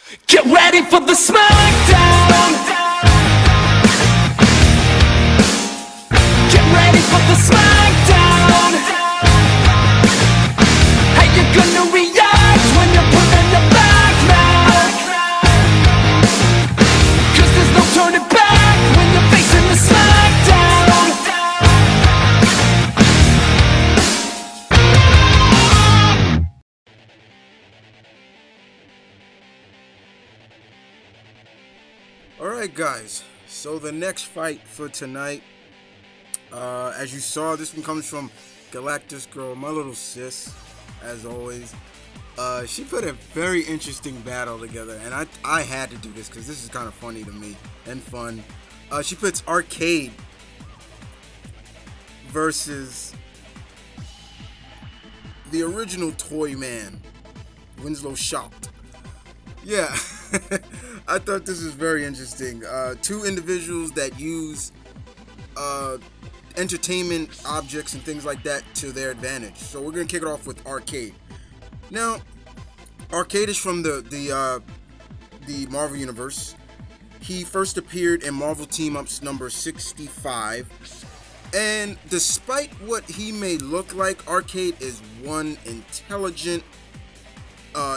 Get ready for the smackdown. Get ready for the smackdown. How you gonna react when you're put on your back now? 'Cause there's no turning back when you're facing the smackdown. Alright guys, so the next fight for tonight, as you saw, this one comes from Galactusgirl, my little sis, as always. She put a very interesting battle together, and I had to do this because this is kind of funny to me and fun. She puts Arcade versus the original Toyman, Winslow Shocked. Yeah, I thought this was very interesting. Two individuals that use entertainment objects and things like that to their advantage. So we're gonna kick it off with Arcade. Now, Arcade is from the Marvel Universe. He first appeared in Marvel Team Ups number 65. And despite what he may look like, Arcade is one intelligent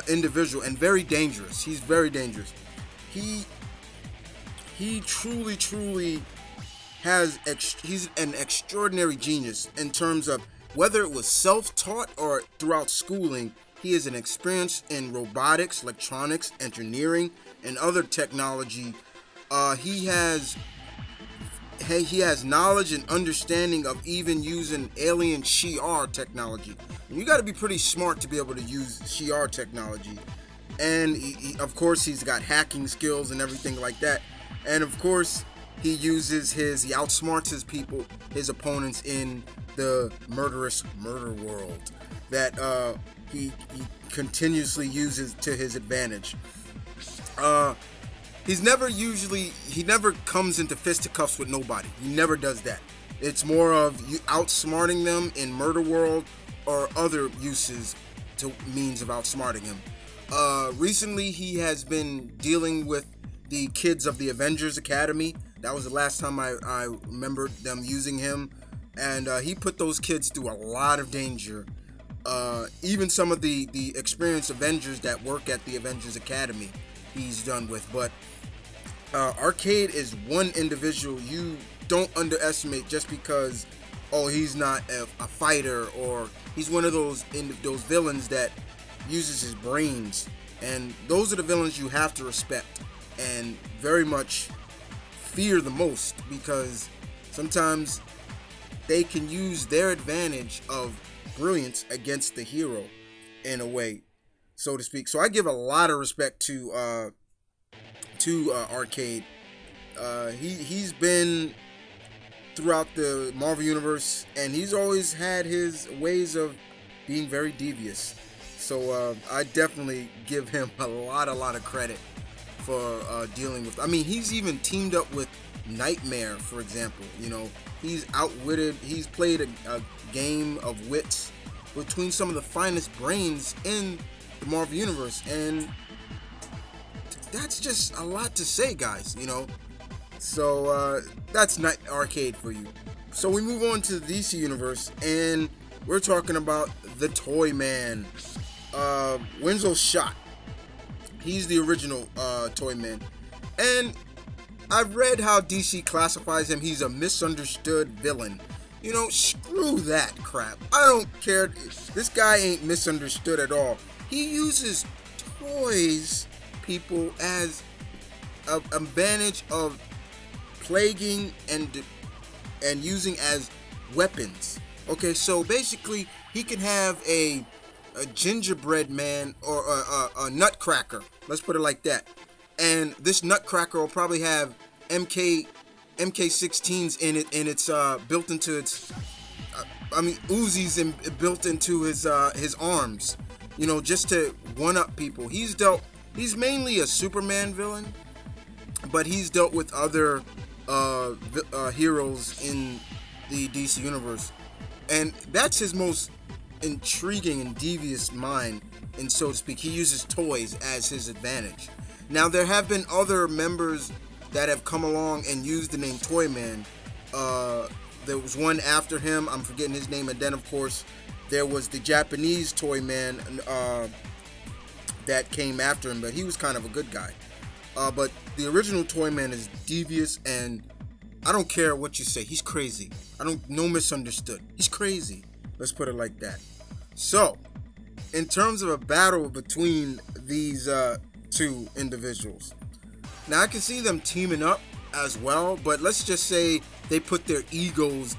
individual and very dangerous. He's very dangerous. He truly has he's an extraordinary genius in terms of whether it was self-taught or throughout schooling. He is an experience in robotics, electronics, engineering, and other technology. He has knowledge and understanding of even using alien Shi'ar technology. And you got to be pretty smart to be able to use Shi'ar technology. And of course, he's got hacking skills and everything like that. And of course, he outsmarts his opponents in the murderous murder world that he continuously uses to his advantage. He never comes into fisticuffs with nobody. He never does that. It's more of you outsmarting them in murder world or other means of outsmarting him. Recently, he has been dealing with the kids of the Avengers Academy. That was the last time I remembered them using him. And he put those kids through a lot of danger. Even some of the experienced Avengers that work at the Avengers Academy, he's done with. But Arcade is one individual you don't underestimate just because, oh, he's not a fighter, or he's one of those villains that uses his brains. And those are the villains you have to respect and very much fear the most, because sometimes they can use their advantage of brilliance against the hero in a way, so to speak. So I give a lot of respect to Arcade. He's been throughout the Marvel Universe, and he's always had his ways of being very devious. So I definitely give him a lot of credit for dealing with. I mean, he's even teamed up with Nightmare, for example. You know, he's outwitted. He's played a game of wits between some of the finest brains in the Marvel Universe, and that's just a lot to say, guys. You know, so that's not Arcade for you. So we move on to the DC Universe, and we're talking about the Toyman, Winslow Shot. He's the original Toyman, and I've read how DC classifies him. He's a misunderstood villain. You know, screw that crap. I don't care. This guy ain't misunderstood at all. He uses toys, people, as an advantage of plaguing and using as weapons. Okay, so basically, he can have a gingerbread man or a nutcracker. Let's put it like that. And this nutcracker will probably have MK16s in it, and it's built into its. Uzis and built into his arms. You know, just to one-up people. He's mainly a Superman villain, but he's dealt with other heroes in the DC Universe, and that's his most intriguing and devious mind, and so to speak. He uses toys as his advantage. Now, there have been other members that have come along and used the name Toyman. There was one after him. I'm forgetting his name. And then, of course, there was the Japanese Toyman that came after him. But he was kind of a good guy. But the original Toyman is devious, and I don't care what you say. He's crazy. No misunderstood. He's crazy. Let's put it like that. So, in terms of a battle between these two individuals, now I can see them teaming up as well, but let's just say they put their egos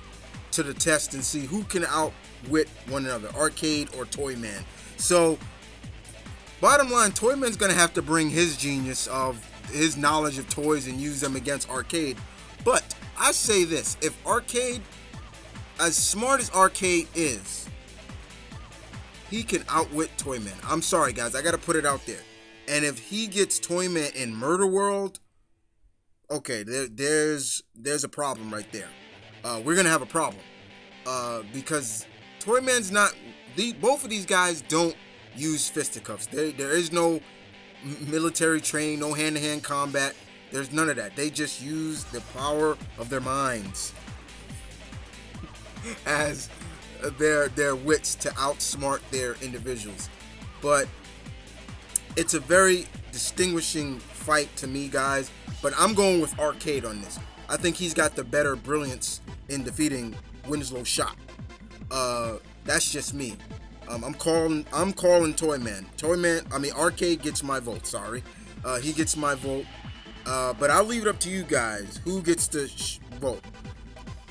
to the test and see who can outwit one another, Arcade or Toyman. So, bottom line, Toyman's going to have to bring his genius of his knowledge of toys and use them against Arcade. But I say this, if Arcade, as smart as Arcade is, he can outwit Toyman. I'm sorry, guys, I got to put it out there. And if he gets Toyman in Murder World, okay, there's a problem right there. We're going to have a problem. Because Toyman's not, both of these guys don't use fisticuffs. There is no military training, no hand-to-hand combat. There's none of that. They just use the power of their minds as their wits to outsmart their individuals. But it's a very distinguishing fight to me, guys. But I'm going with Arcade on this. I think he's got the better brilliance in defeating Winslow's shot. That's just me. I'm calling Toyman. Arcade gets my vote. Sorry, he gets my vote. But I'll leave it up to you guys. Who gets the vote?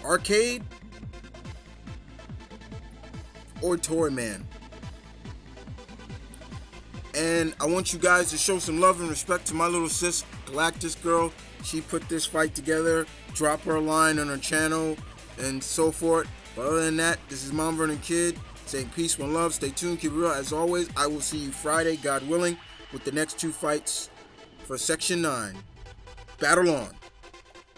Arcade or Toyman? And I want you guys to show some love and respect to my little sis, Galactusgirl. She put this fight together. Drop her a line on her channel and so forth. But other than that, this is Mom Vernon Kid saying peace, one love. Stay tuned, keep it real. As always, I will see you Friday, God willing, with the next two fights for Section 9. Battle on.